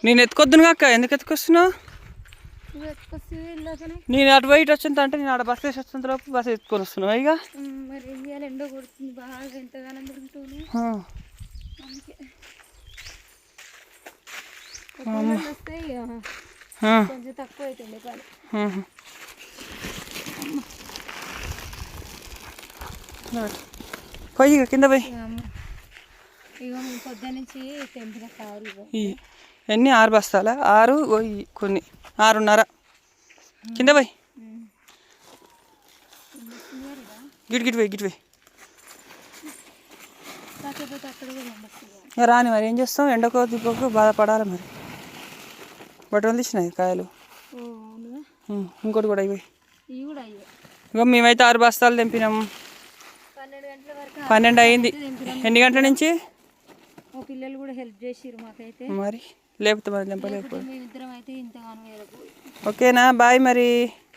నేను ఎత్తుకొద్దును అక్క, ఎందుకు ఎత్తుకొస్తున్నావు? నేను అటు బయట వచ్చేంత అంటే నేను ఆడ బస్సు వేసి వచ్చేంత లోపు బస్సు ఎత్తుకొని వస్తున్నావు. ఇక మరి ఏం చేయాలి, ఎండ కొడుతుంది బాగా, ఎంతగానో తింటుంది. వస్తే కొంచెం తక్కువ అవుతుంది పని. పోయి కింద పోయి. ఇక పొద్దున్న నుంచి తెంపిన కాయలు ఎన్ని 6 బస్తాలా? 6 కొన్ని 6.5. కింద పోయి గిట్ పోయి రాని. మరి ఏం చేస్తాం, ఎండకో దిబ్బకు బాధపడాలి. మరి బట్టలు తీసినాయి కాయలు. ఇంకోటి కూడా అయిపోయి. ఇక మేమైతే 6 బస్తాలు తెంపినాము. 12 అయింది. ఎన్ని గంటల నుంచి? పిల్లలు కూడా హెల్ప్ చేసిరు మాకైతే. మరి లేకపోతే మరి తెంపలేకపోయి. మేమిద్దరం అయితే ఇంతగానో. ఓకేనా, బాయ్ మరి.